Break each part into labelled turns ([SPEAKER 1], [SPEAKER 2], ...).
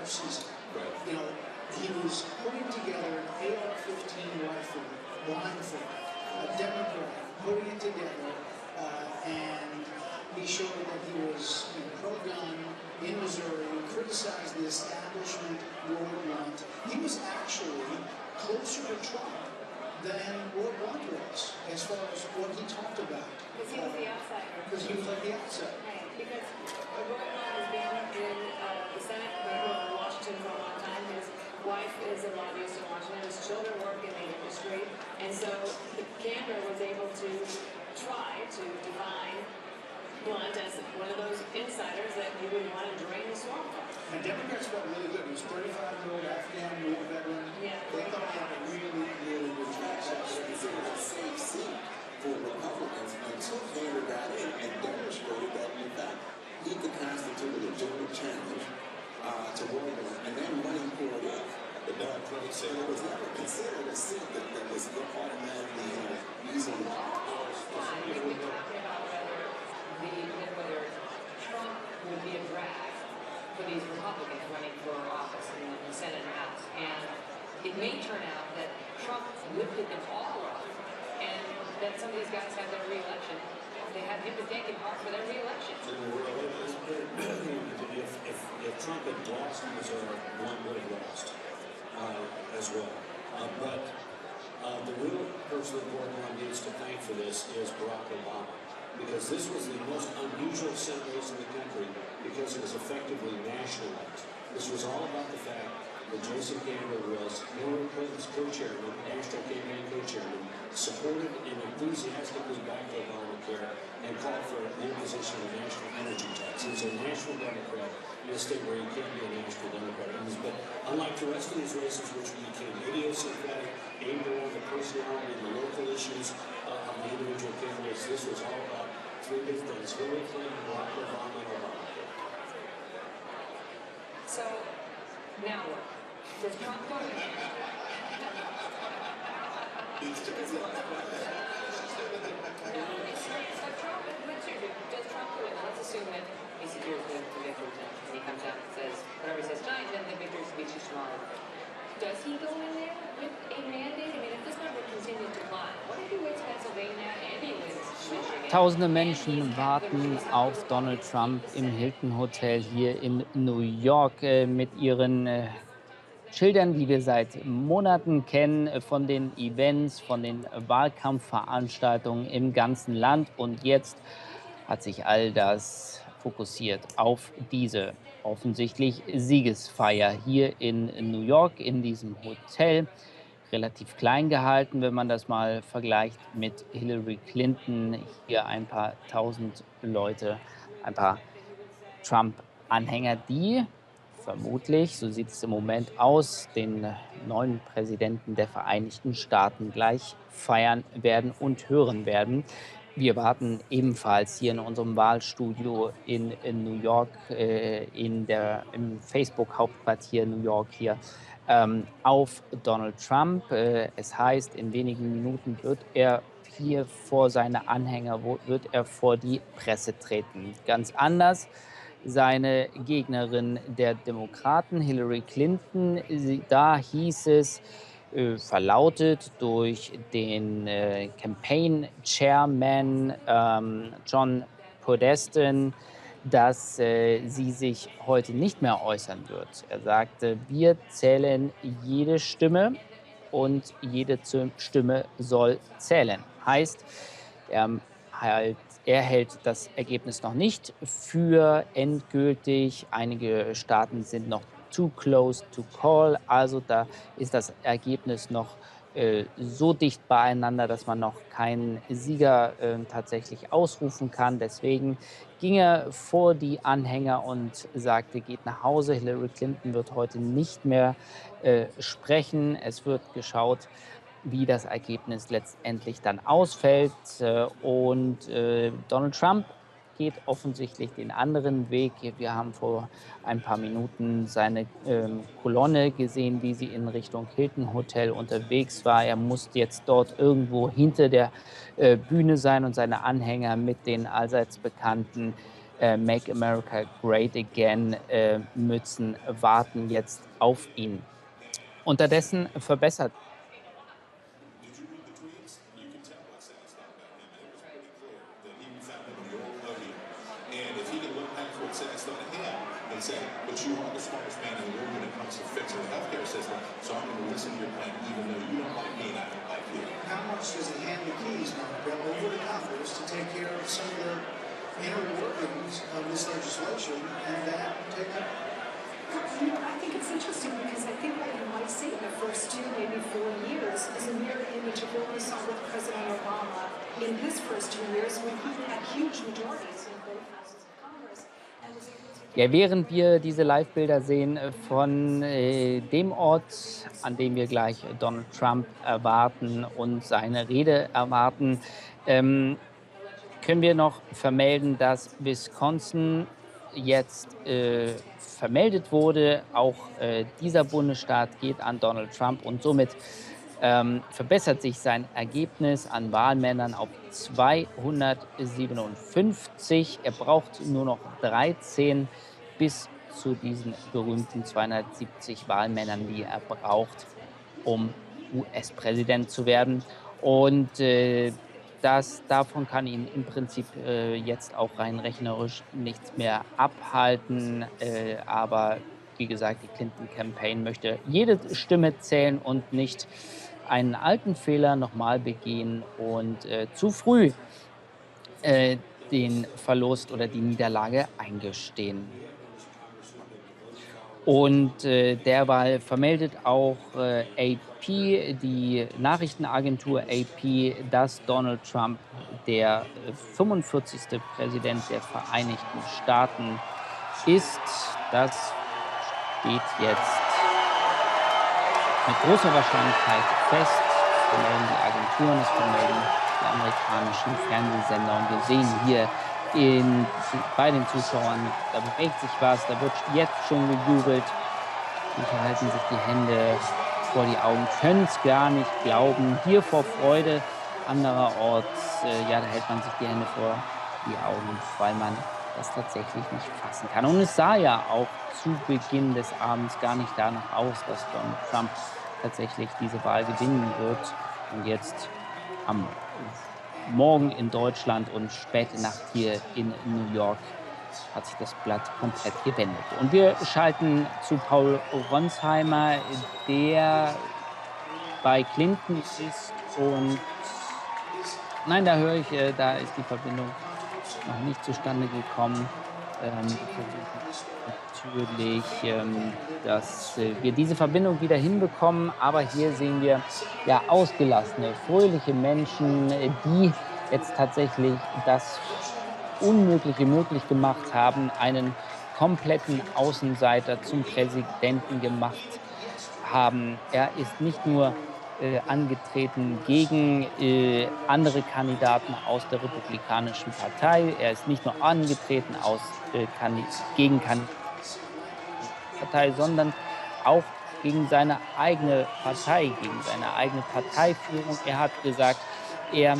[SPEAKER 1] offseason. You know, he was putting together an AR-15 rifle blindfold, a Democrat, putting it together, and he showed that he was pro-gun in Missouri, criticized the establishment worldwide. He was actually closer to Trump than Lord Blunt was, as far as what he talked about.
[SPEAKER 2] Because he was the outsider.
[SPEAKER 1] Because he was like the outsider.
[SPEAKER 2] Right, because Roy Blunt has been in the Senate, in Washington for a long time. His wife is a lobbyist in Washington. His children work in the industry. And so the candor was able to try to define Blunt as one of those insiders that you would want to drain the swamp from.
[SPEAKER 1] And Democrats felt really good. He was 35-year-old Afghan war veteran.
[SPEAKER 2] Yeah.
[SPEAKER 1] They thought he had a really, really good track record.
[SPEAKER 3] It's a safe seat for Republicans until Kander got in and demonstrated that, in fact, he could constitute a legitimate challenge to Roy Blunt. And then when he poured in, the Democrats said it was never considered a seat that was automatically easily.
[SPEAKER 2] We've been talking about whether Trump would be a drag for these Republicans running for office in the Senate and House. And it may turn out that Trump lifted them all up, and that some of these guys have their re-election. They have him to thank in part for their re-election.
[SPEAKER 4] If Trump had lost Missouri, Blunt would have lost as well. But the real person that Blunt needs to thank for this is Barack Obama, because this was the most unusual Senate race in the country because it was effectively nationalized. This was all about the fact that Joseph Campbell was Hillary Clinton's co-chairman, national campaign co-chairman, supported and enthusiastically backed Obamacare and called for the imposition of a national energy tax. He was a national Democrat in a state where you can't be a national Democrat. But unlike the rest of these races, which became idiosyncratic, aimed around the personality and the local issues of the individual candidates, this was all about three big things: Hillary Clinton, Barack Obama, and Obamacare.
[SPEAKER 2] So, now what? Does Trump go in? Does Trump go in? Let's assume that he secures the victory tonight, and he comes out and says whatever he says tonight, then the victory speech is tomorrow. Does he go in there with a mandate? I mean, if this number continues to climb, what if he wins Pennsylvania and he wins Michigan?
[SPEAKER 5] Tausende Menschen warten auf Donald Trump im Hilton Hotel hier in New York mit ihren Schildern, die wir seit Monaten kennen, von den Events, von den Wahlkampfveranstaltungen im ganzen Land. Und jetzt hat sich all das fokussiert auf diese offensichtlich Siegesfeier hier in New York, in diesem Hotel. Relativ klein gehalten, wenn man das mal vergleicht mit Hillary Clinton. Hier ein paar tausend Leute, ein paar Trump-Anhänger, die vermutlich, so sieht es im Moment aus, den neuen Präsidenten der Vereinigten Staaten gleich feiern werden und hören werden. Wir warten ebenfalls hier in unserem Wahlstudio in New York, im Facebook-Hauptquartier New York hier, auf Donald Trump. Es heißt, in wenigen Minuten wird er hier vor seine Anhänger, wird er vor die Presse treten. Ganz anders seine Gegnerin der Demokraten, Hillary Clinton, da hieß es, verlautet durch den Campaign-Chairman John Podesta, dass sie sich heute nicht mehr äußern wird. Er sagte, wir zählen jede Stimme und jede Stimme soll zählen. Heißt, er hält das Ergebnis noch nicht für endgültig. Einige Staaten sind noch too close to call. Also da ist das Ergebnis noch so dicht beieinander, dass man noch keinen Sieger tatsächlich ausrufen kann. Deswegen ging er vor die Anhänger und sagte, geht nach Hause. Hillary Clinton wird heute nicht mehr sprechen. Es wird geschaut, wie das Ergebnis letztendlich dann ausfällt. Und Donald Trump geht offensichtlich den anderen Weg. Wir haben vor ein paar Minuten seine Kolonne gesehen, wie sie in Richtung Hilton Hotel unterwegs war. Er muss jetzt dort irgendwo hinter der Bühne sein und seine Anhänger mit den allseits bekannten Make America Great Again Mützen warten jetzt auf ihn. Unterdessen verbessert
[SPEAKER 3] Did you read the tweets? You can tell what's satisfied about him. And it was pretty clear that he was at the moral podium. And if he can look back to what satisfied him and say, but you are the smartest man in the room when it comes to fixing the healthcare system, so I'm going to listen to your plan even though you don't like me and I don't like you.
[SPEAKER 1] How much does he hand the keys, Bill, over to Congress to take care of some of the inner workings of this legislation and that take up?
[SPEAKER 6] I think it's interesting because I think what you might see in the first 2, maybe 4 years is a mirror image of what we saw with President Obama in his first 2 years when he had huge majorities in both houses of Congress and was able to
[SPEAKER 5] Ja, während wir diese Live-Bilder sehen von dem Ort, an dem wir gleich Donald Trump erwarten und seine Rede erwarten, können wir noch vermelden, dass Wisconsin jetzt vermeldet wurde. Auch dieser Bundesstaat geht an Donald Trump und somit verbessert sich sein Ergebnis an Wahlmännern auf 257. Er braucht nur noch 13 bis zu diesen berühmten 270 Wahlmännern, die er braucht, um US-Präsident zu werden. Und davon kann ihn im Prinzip jetzt auch rein rechnerisch nichts mehr abhalten. Aber wie gesagt, die Clinton-Campaign möchte jede Stimme zählen und nicht einen alten Fehler nochmal begehen und zu früh den Verlust oder die Niederlage eingestehen. Und derweil vermeldet auch AP, die Nachrichtenagentur AP, dass Donald Trump der 45. Präsident der Vereinigten Staaten ist. Das steht jetzt mit großer Wahrscheinlichkeit fest. Das vermelden die Agenturen, das vermelden die amerikanischen Fernsehsender. Und wir sehen hier bei den Zuschauern, da bewegt sich was, da wird jetzt schon gejubelt. Manche halten sich die Hände vor die Augen, können es gar nicht glauben. Hier vor Freude, andererorts, ja, da hält man sich die Hände vor die Augen, weil man das tatsächlich nicht fassen kann. Und es sah ja auch zu Beginn des Abends gar nicht danach aus, dass Donald Trump tatsächlich diese Wahl gewinnen wird. Und jetzt am Morgen in Deutschland und späte Nacht hier in New York hat sich das Blatt komplett gewendet. Und wir schalten zu Paul Ronsheimer, der bei Clinton ist. Und nein, da höre ich, da ist die Verbindung noch nicht zustande gekommen. Natürlich, dass wir diese Verbindung wieder hinbekommen. Aber hier sehen wir ja ausgelassene, fröhliche Menschen, die jetzt tatsächlich das Unmögliche möglich gemacht haben, einen kompletten Außenseiter zum Präsidenten gemacht haben. Er ist nicht nur angetreten gegen andere Kandidaten aus der Republikanischen Partei. Er ist nicht nur angetreten gegen Partei, sondern auch gegen seine eigene Partei, gegen seine eigene Parteiführung. Er hat gesagt, er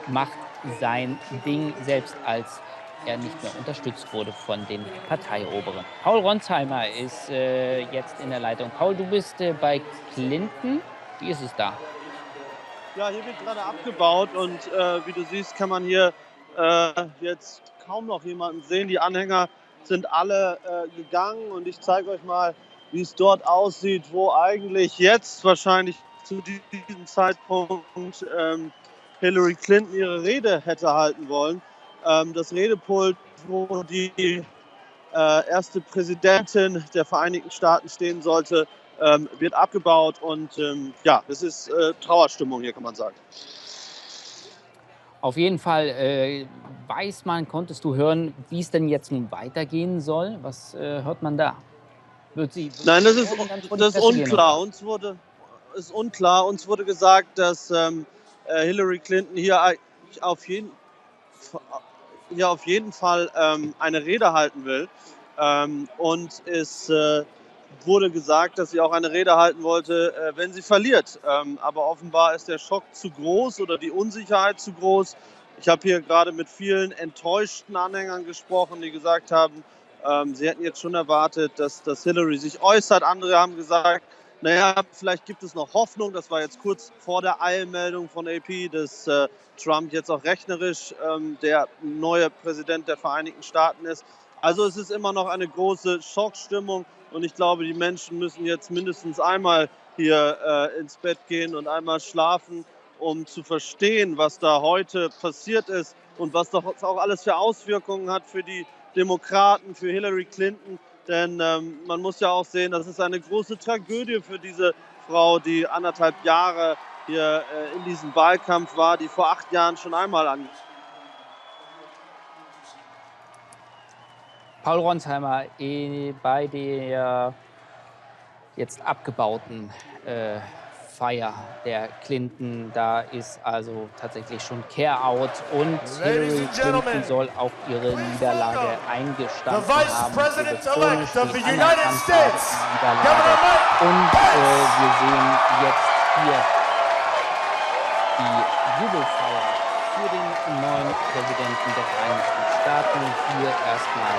[SPEAKER 5] macht sein Ding, selbst als er nicht mehr unterstützt wurde von den Parteioberen. Paul Ronsheimer ist jetzt in der Leitung. Paul, du bist bei Clinton. Wie ist es da?
[SPEAKER 7] Ja, hier wird gerade abgebaut und wie du siehst, kann man hier jetzt kaum noch jemanden sehen. Die Anhänger sind alle gegangen und ich zeige euch mal, wie es dort aussieht, wo eigentlich jetzt wahrscheinlich zu diesem Zeitpunkt Hillary Clinton ihre Rede hätte halten wollen. Das Redepult, wo die erste Präsidentin der Vereinigten Staaten stehen sollte, wird abgebaut und ja, es ist Trauerstimmung hier, kann man sagen.
[SPEAKER 5] Auf jeden Fall konntest du hören, wie es denn jetzt nun weitergehen soll? Was hört man da?
[SPEAKER 7] Nein, das ist unklar. Uns wurde gesagt, dass Hillary Clinton hier auf jeden Fall eine Rede halten will. Und es wurde gesagt, dass sie auch eine Rede halten wollte, wenn sie verliert. Aber offenbar ist der Schock zu groß oder die Unsicherheit zu groß. Ich habe hier gerade mit vielen enttäuschten Anhängern gesprochen, die gesagt haben, sie hätten jetzt schon erwartet, dass Hillary sich äußert. Andere haben gesagt, naja, vielleicht gibt es noch Hoffnung. Das war jetzt kurz vor der Eilmeldung von AP, dass Trump jetzt auch rechnerisch der neue Präsident der Vereinigten Staaten ist. Also es ist immer noch eine große Schockstimmung und ich glaube, die Menschen müssen jetzt mindestens einmal hier ins Bett gehen und einmal schlafen, um zu verstehen, was da heute passiert ist und was doch auch alles für Auswirkungen hat für die Demokraten, für Hillary Clinton. Denn man muss ja auch sehen, das ist eine große Tragödie für diese Frau, die 1,5 Jahre hier in diesem Wahlkampf war, die vor 8 Jahren schon einmal an.
[SPEAKER 5] Paul Ronsheimer bei der jetzt abgebauten Feier der Clinton. Da ist also tatsächlich schon Care-out und Hillary Clinton soll auf ihre Niederlage eingestanden haben. Telefonisch die anerkannt haben, Niederlage. Und wir sehen jetzt hier die Jubelfeier für den neuen Präsidenten der Vereinigten Staaten. Hier erstmal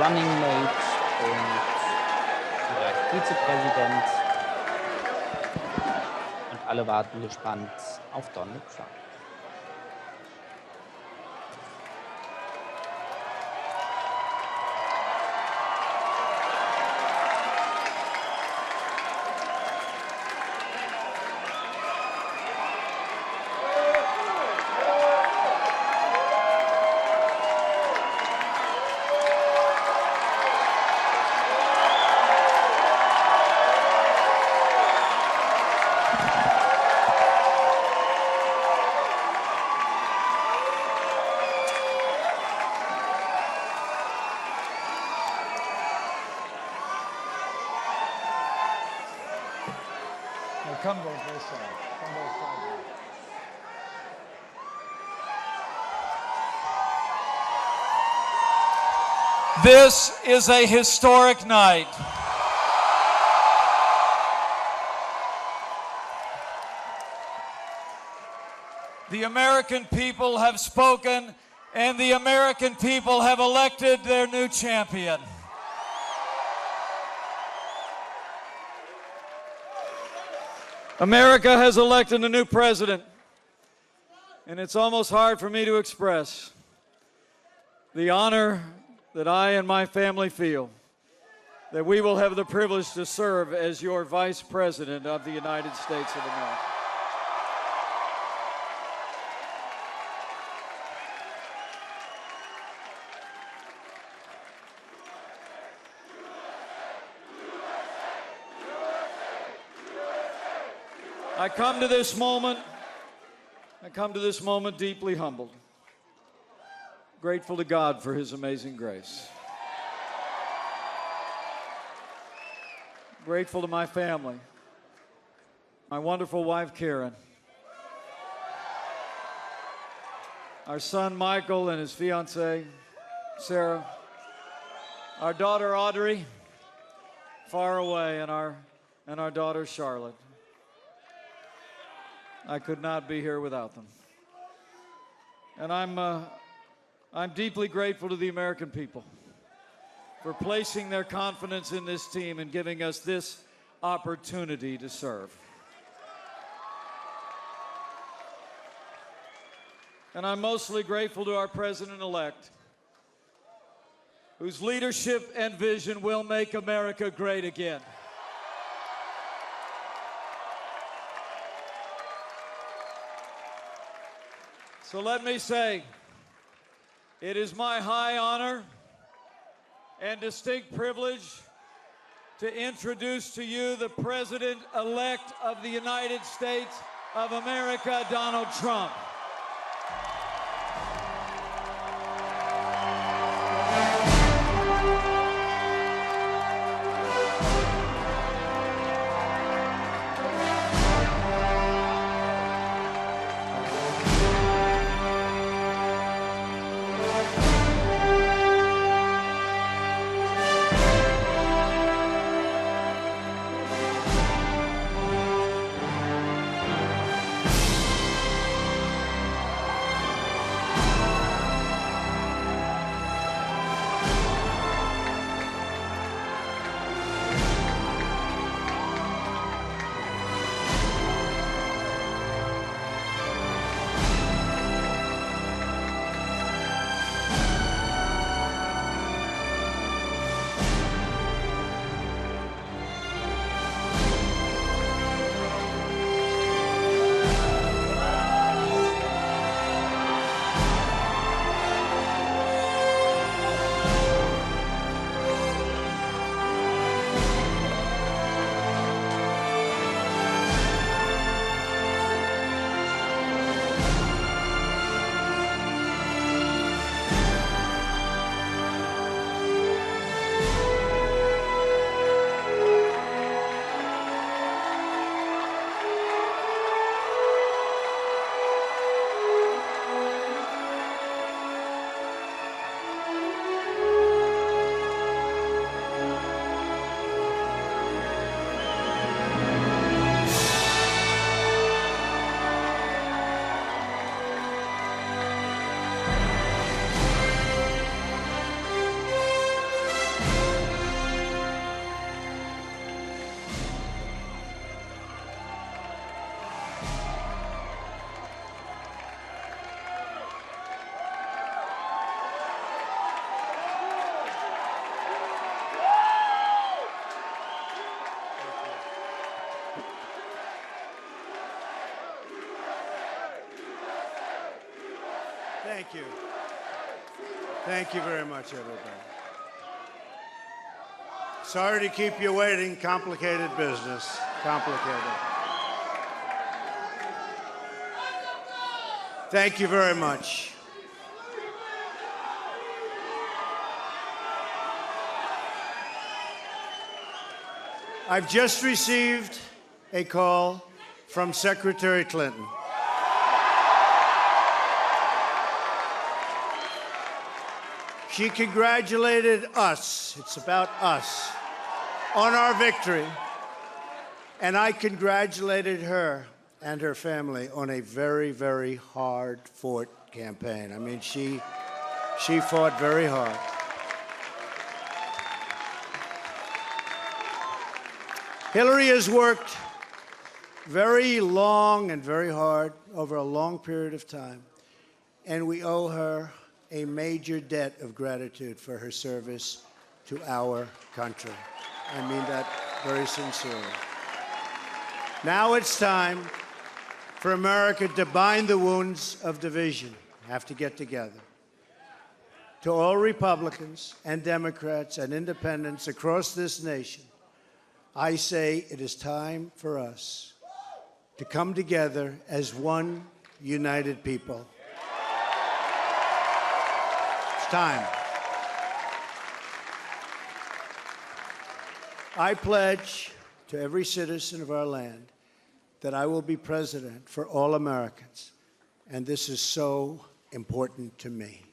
[SPEAKER 5] Running Mate und vielleicht Vizepräsident. Und alle warten gespannt auf Donald Trump.
[SPEAKER 8] Come both sides. Come both sides. This is a historic night. The American people have spoken, and the American people have elected their new champion. America has elected a new president, and it's almost hard for me to express the honor that I and my family feel that we will have the privilege to serve as your Vice President of the United States of America. I come to this moment deeply humbled, grateful to God for His amazing grace. Grateful to my family, my wonderful wife Karen, our son Michael and his fiancée Sarah, our daughter Audrey, far away, and our daughter Charlotte. I could not be here without them. And I'm deeply grateful to the American people for placing their confidence in this team and giving us this opportunity to serve. And I'm mostly grateful to our president-elect, whose leadership and vision will make America great again. So let me say, it is my high honor and distinct privilege to introduce to you the President-elect of the United States of America, Donald Trump.
[SPEAKER 9] Thank you. Thank you very much, everybody. Sorry to keep you waiting. Complicated business. Complicated. Thank you very much. I've just received a call from Secretary Clinton. She congratulated us, it's about us, on our victory. And I congratulated her and her family on a very, very hard-fought campaign. I mean, she fought very hard. Hillary has worked very long and very hard over a long period of time, and we owe her a major debt of gratitude for her service to our country. I mean that very sincerely. Now it's time for America to bind the wounds of division. Have to get together. To all Republicans and Democrats and independents across this nation, I say it is time for us to come together as one united people. It's time. I pledge to every citizen of our land that I will be president for all Americans, and this is so important to me.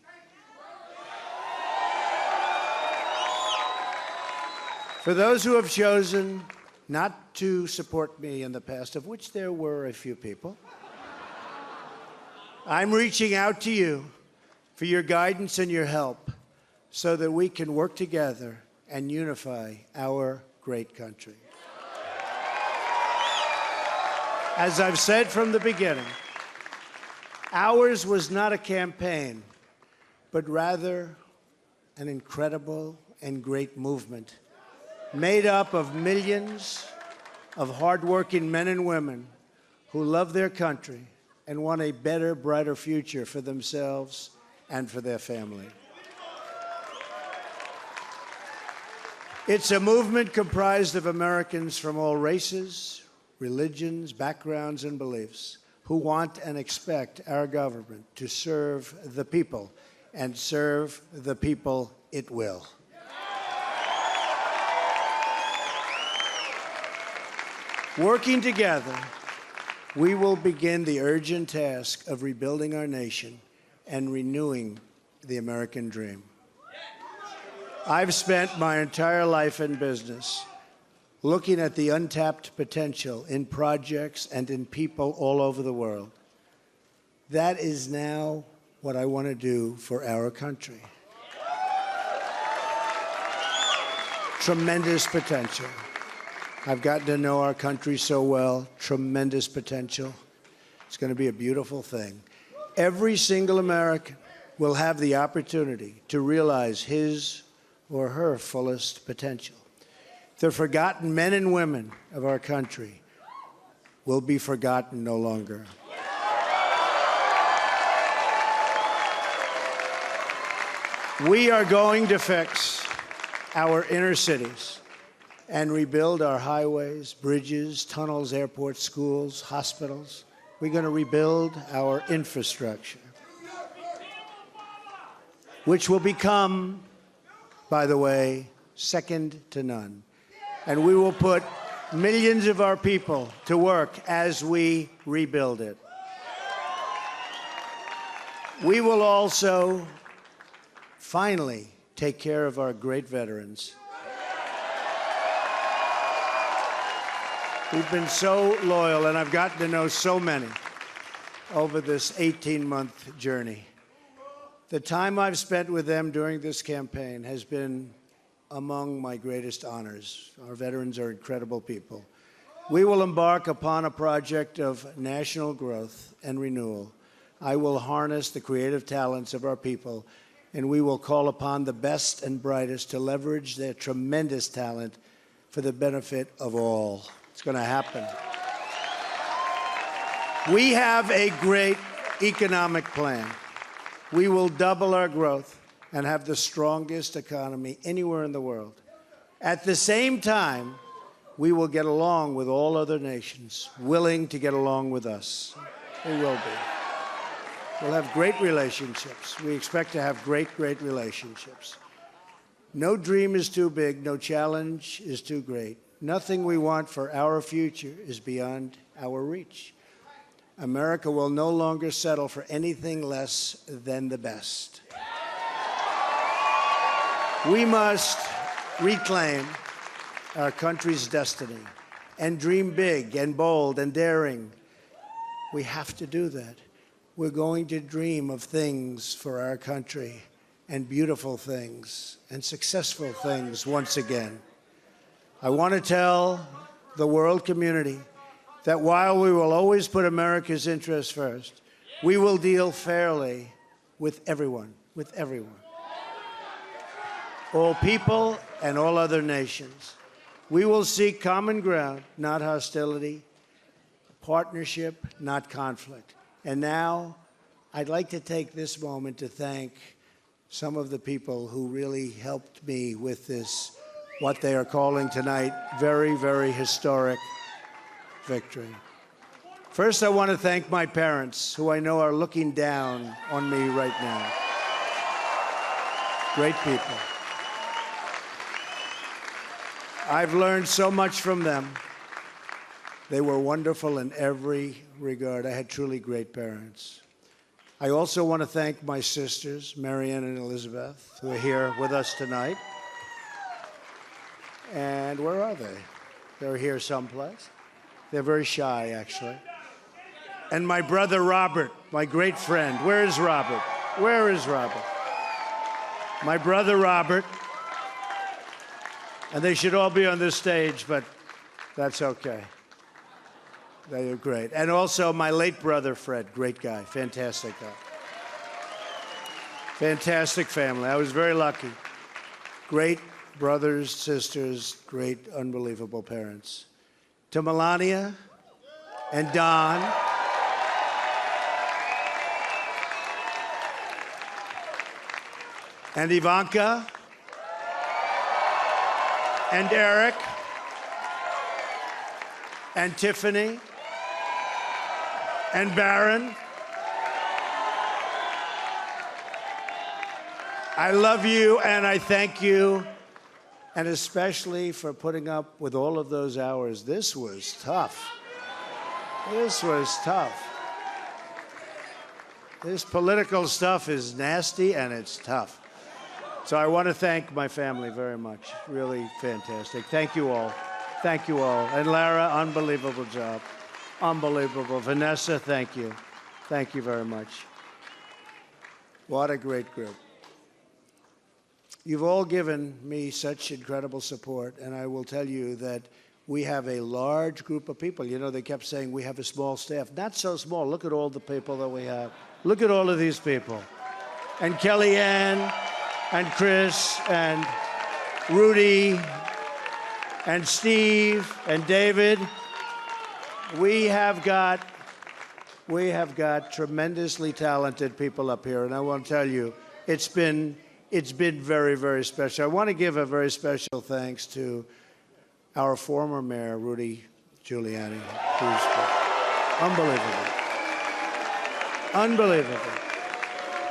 [SPEAKER 9] For those who have chosen not to support me in the past, of which there were a few people, I'm reaching out to you for your guidance and your help so that we can work together and unify our great country. As I've said from the beginning, ours was not a campaign, but rather an incredible and great movement made up of millions of hardworking men and women who love their country and want a better, brighter future for themselves and for their family. It's a movement comprised of Americans from all races, religions, backgrounds, and beliefs who want and expect our government to serve the people, and serve the people it will. Working together, we will begin the urgent task of rebuilding our nation and renewing the American dream. I've spent my entire life in business looking at the untapped potential in projects and in people all over the world. That is now what I want to do for our country. Tremendous potential. I've gotten to know our country so well. Tremendous potential. It's going to be a beautiful thing. Every single American will have the opportunity to realize his or her fullest potential. The forgotten men and women of our country will be forgotten no longer. We are going to fix our inner cities and rebuild our highways, bridges, tunnels, airports, schools, hospitals. We're going to rebuild our infrastructure, which will become, by the way, second to none. And we will put millions of our people to work as we rebuild it. We will also finally take care of our great veterans. We've been so loyal, and I've gotten to know so many over this 18-month journey. The time I've spent with them during this campaign has been among my greatest honors. Our veterans are incredible people. We will embark upon a project of national growth and renewal. I will harness the creative talents of our people, and we will call upon the best and brightest to leverage their tremendous talent for the benefit of all. It's going to happen. We have a great economic plan. We will double our growth and have the strongest economy anywhere in the world. At the same time, we will get along with all other nations, willing to get along with us. We will be. We'll have great relationships. We expect to have great relationships. No dream is too big, no challenge is too great. Nothing we want for our future is beyond our reach. America will no longer settle for anything less than the best. We must reclaim our country's destiny and dream big and bold and daring. We have to do that. We're going to dream of things for our country and beautiful things and successful things once again. I want to tell the world community that while we will always put America's interests first, we will deal fairly with everyone, all people and all other nations. We will seek common ground, not hostility, partnership, not conflict. And now, I'd like to take this moment to thank some of the people who really helped me with this, what they are calling tonight, very, very historic victory. First, I want to thank my parents, who I know are looking down on me right now. Great people. I've learned so much from them. They were wonderful in every regard. I had truly great parents. I also want to thank my sisters, Marianne and Elizabeth, who are here with us tonight. And where are they? They're here someplace. They're very shy, actually. And my brother Robert, my great friend. Where is Robert? Where is Robert? My brother Robert. And they should all be on this stage, but that's okay. They are great. And also my late brother Fred, great guy, fantastic guy. Fantastic family. I was very lucky. Great brothers, sisters, great, unbelievable parents. To Melania and Don, and Ivanka, and Eric, and Tiffany, and Barron. I love you and I thank you, and especially for putting up with all of those hours. This was tough. This was tough. This political stuff is nasty and it's tough. So I want to thank my family very much. Really fantastic. Thank you all. Thank you all. And Lara, unbelievable job. Unbelievable. Vanessa, thank you. Thank you very much. What a great group. You've all given me such incredible support, and I will tell you that we have a large group of people. You know, they kept saying we have a small staff. Not so small. Look at all the people that we have. Look at all of these people. And Kellyanne, and Chris, and Rudy, and Steve, and David. We have got tremendously talented people up here, and I want to tell you, it's been very, very special. I want to give a very special thanks to our former mayor, Rudy Giuliani, who's unbelievable. Unbelievable.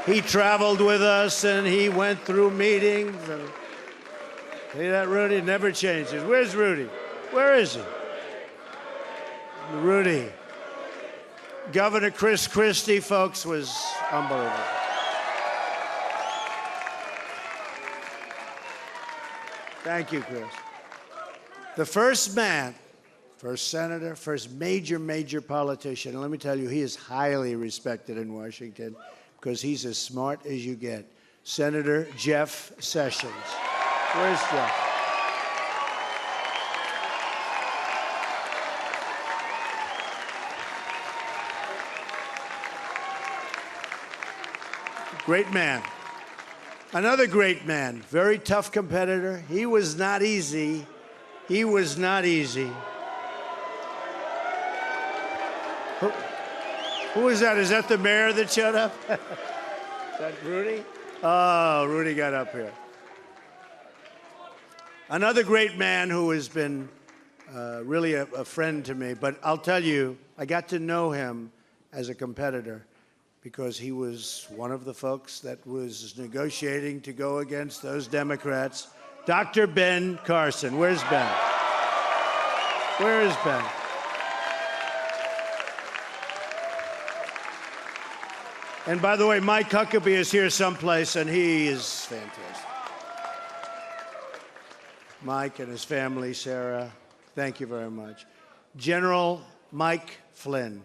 [SPEAKER 9] He traveled with us and he went through meetings. And see that, Rudy? Never changes. Where's Rudy? Where is he? Rudy. Governor Chris Christie, folks, was unbelievable. Thank you, Chris. The first man, first senator, first major politician, and let me tell you, he is highly respected in Washington because he's as smart as you get. Senator Jeff Sessions. Where's Jeff? Great man. Another great man, very tough competitor. He was not easy. He was not easy. Who is that? Is that the mayor that showed up? Is that Rudy? Oh, Rudy got up here. Another great man who has been really a friend to me, but I'll tell you, I got to know him as a competitor because he was one of the folks that was negotiating to go against those Democrats. Dr. Ben Carson. Where's Ben? Where is Ben? And by the way, Mike Huckabee is here someplace, and he is fantastic. Mike and his family, Sarah, thank you very much. General Mike Flynn.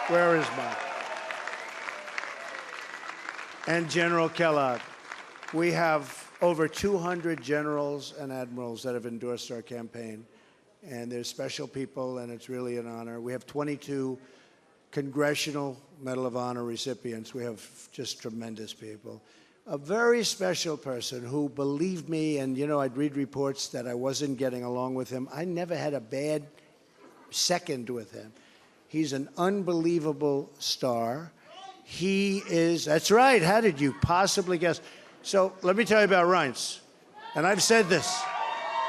[SPEAKER 9] Where is Mike? And General Kellogg. We have over 200 generals and admirals that have endorsed our campaign. And they're special people, and it's really an honor. We have 22 Congressional Medal of Honor recipients. We have just tremendous people. A very special person who believed me, and you know, I'd read reports that I wasn't getting along with him. I never had a bad second with him. He's an unbelievable star. He is, that's right, how did you possibly guess? So let me tell you about Reince. And I've said this.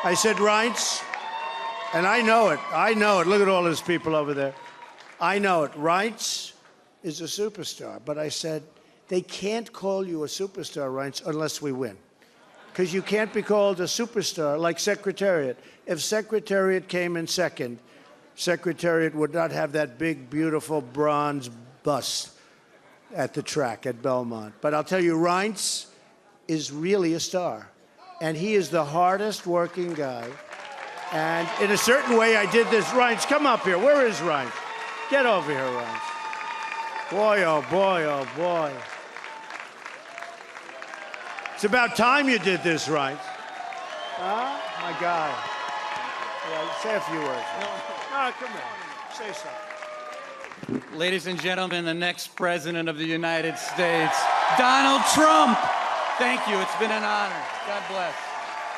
[SPEAKER 9] I said, Reince, and I know it. Look at all those people over there. I know it. Reince is a superstar. But I said, they can't call you a superstar, Reince, unless we win. Because you can't be called a superstar like Secretariat. If Secretariat came in second, Secretariat would not have that big, beautiful bronze bust at the track at Belmont. But I'll tell you, Reince is really a star. And he is the hardest working guy. And in a certain way, I did this. Reince, come up here. Where is Reince? Get over here, Reince. Boy, oh boy, oh boy. It's about time you did this, Reince. Huh? My guy. Yeah, say a few words. No, come on. Say something.
[SPEAKER 10] Ladies and gentlemen, the next President of the United States, Donald Trump. Thank you. It's been an honor. God bless.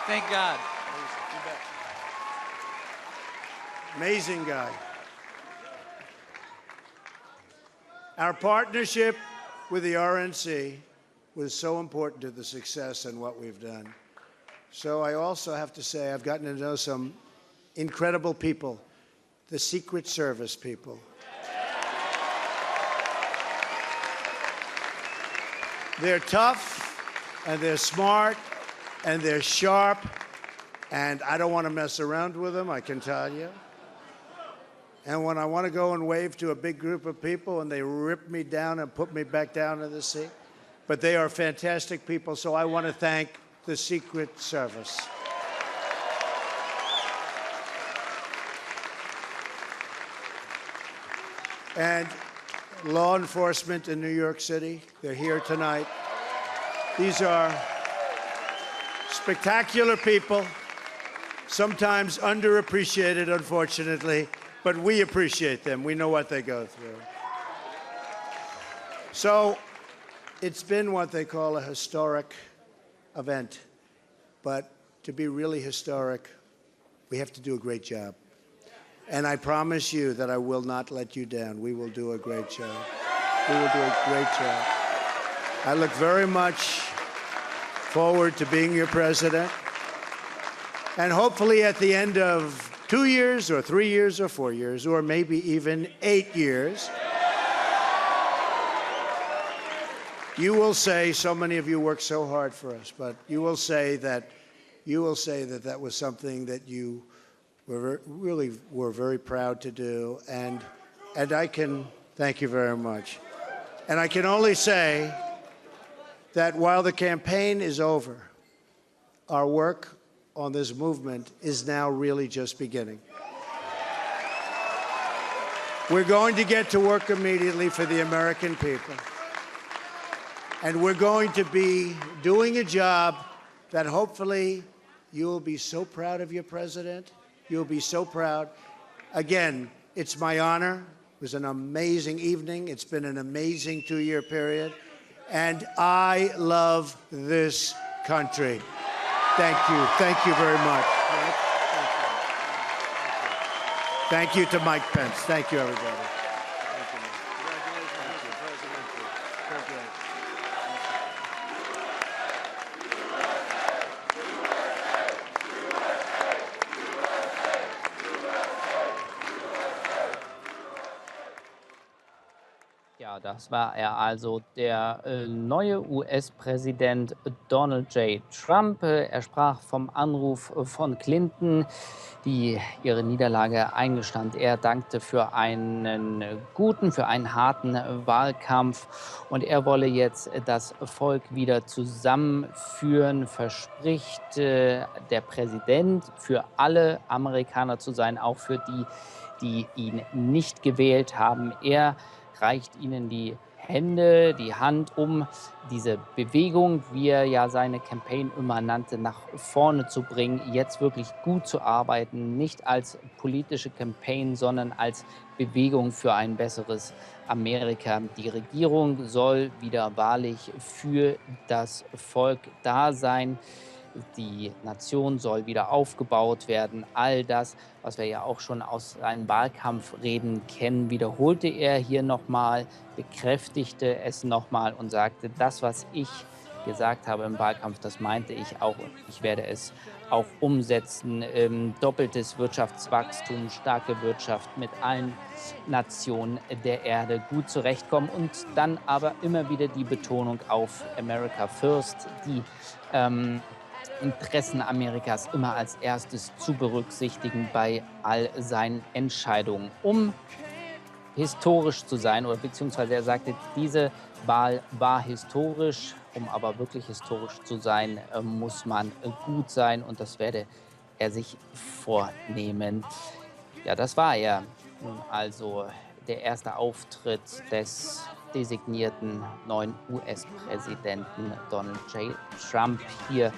[SPEAKER 10] Thank God.
[SPEAKER 9] Amazing guy. Our partnership with the RNC was so important to the success and what we've done. So I also have to say I've gotten to know some incredible people, the Secret Service people. They're tough, and they're smart, and they're sharp, and I don't want to mess around with them, I can tell you. And when I want to go and wave to a big group of people and they rip me down and put me back down in the seat. But they are fantastic people, so I want to thank the Secret Service. And law enforcement in New York City, they're here tonight. These are spectacular people, sometimes underappreciated, unfortunately. But we appreciate them. We know what they go through. So it's been what they call a historic event. But to be really historic, we have to do a great job. And I promise you that I will not let you down. We will do a great job. We will do a great job. I look very much forward to being your president. And hopefully at the end of 2 years or 3 years or 4 years or maybe even 8 years, you will say, so many of you work so hard for us, but you will say that that was something that you really were very proud to do, and I can thank you very much. And I can only say that while the campaign is over, our work on this movement is now really just beginning. We're going to get to work immediately for the American people. And we're going to be doing a job that hopefully you'll be so proud of your president. You'll be so proud. Again, it's my honor. It was an amazing evening. It's been an amazing 2-year period. And I love this country. Thank you. Thank you very much. Thank you to Mike Pence. Thank you, everybody. Thank you. Congratulations, Mr. President. Thank you.
[SPEAKER 5] Das war er also, der neue US-Präsident Donald J. Trump. Er sprach vom Anruf von Clinton, die ihre Niederlage eingestand. Er dankte für einen guten, für einen harten Wahlkampf und er wolle jetzt das Volk wieder zusammenführen, verspricht der Präsident für alle Amerikaner zu sein, auch für die, die ihn nicht gewählt haben. Er reicht ihnen die Hand, um diese Bewegung, wie er ja seine Campaign immer nannte, nach vorne zu bringen, jetzt wirklich gut zu arbeiten, nicht als politische Campaign, sondern als Bewegung für ein besseres Amerika. Die Regierung soll wieder wahrlich für das Volk da sein. Die Nation soll wieder aufgebaut werden. All das, was wir ja auch schon aus seinen Wahlkampfreden kennen, wiederholte er hier nochmal, bekräftigte es nochmal und sagte, das, was ich gesagt habe im Wahlkampf, das meinte ich auch und ich werde es auch umsetzen. Doppeltes Wirtschaftswachstum, starke Wirtschaft, mit allen Nationen der Erde gut zurechtkommen und dann aber immer wieder die Betonung auf America First, die Interessen Amerikas immer als erstes zu berücksichtigen bei all seinen Entscheidungen. Um historisch zu sein, oder beziehungsweise er sagte, diese Wahl war historisch. Um aber wirklich historisch zu sein, muss man gut sein und das werde er sich vornehmen. Ja, das war er. Nun also der erste Auftritt des designierten neuen US-Präsidenten Donald J. Trump. Hier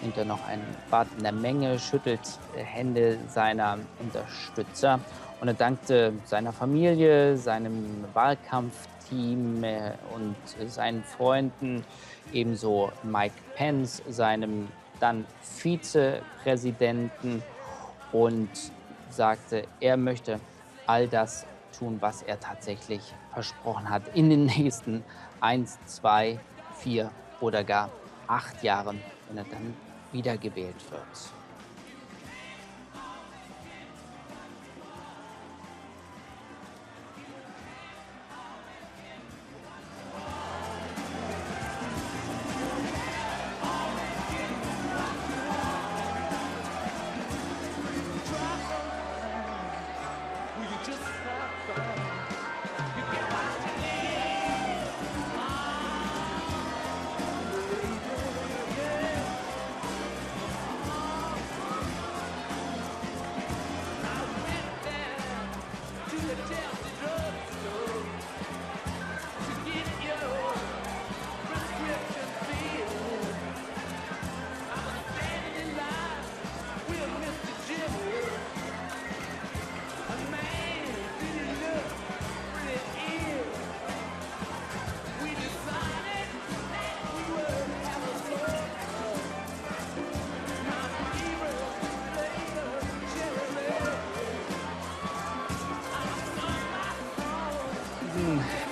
[SPEAKER 5] nimmt er noch einen Bart in der Menge, schüttelt Hände seiner Unterstützer und er dankte seiner Familie, seinem Wahlkampfteam und seinen Freunden, ebenso Mike Pence, seinem dann Vizepräsidenten, und sagte, er möchte all das tun, was er tatsächlich versprochen hat in den nächsten 1, 2, 4 oder gar 8 Jahren, wenn er dann wiedergewählt wird.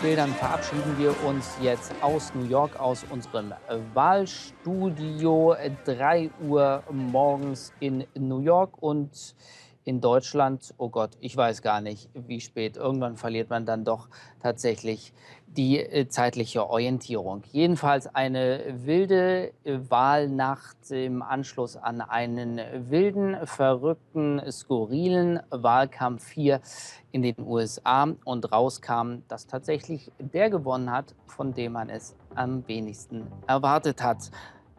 [SPEAKER 5] Bildern verabschieden wir uns jetzt aus New York, aus unserem Wahlstudio. 3 Uhr morgens in New York und in Deutschland, oh Gott, ich weiß gar nicht, wie spät. Irgendwann verliert man dann doch tatsächlich die zeitliche Orientierung. Jedenfalls eine wilde Wahlnacht im Anschluss an einen wilden, verrückten, skurrilen Wahlkampf hier in den USA. Und rauskam, dass tatsächlich der gewonnen hat, von dem man es am wenigsten erwartet hat.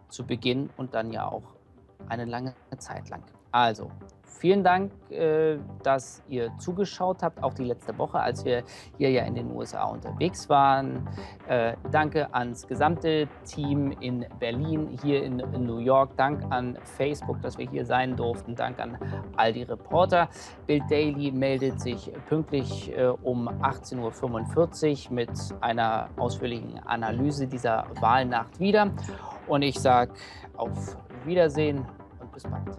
[SPEAKER 5] Zu Beginn und dann ja auch eine lange Zeit lang. Also, vielen Dank, dass ihr zugeschaut habt, auch die letzte Woche, als wir hier ja in den USA unterwegs waren. Danke ans gesamte Team in Berlin, hier in New York. Dank an Facebook, dass wir hier sein durften. Dank an all die Reporter. BILD Daily meldet sich pünktlich um 18:45 Uhr mit einer ausführlichen Analyse dieser Wahlnacht wieder. Und ich sage auf Wiedersehen und bis bald.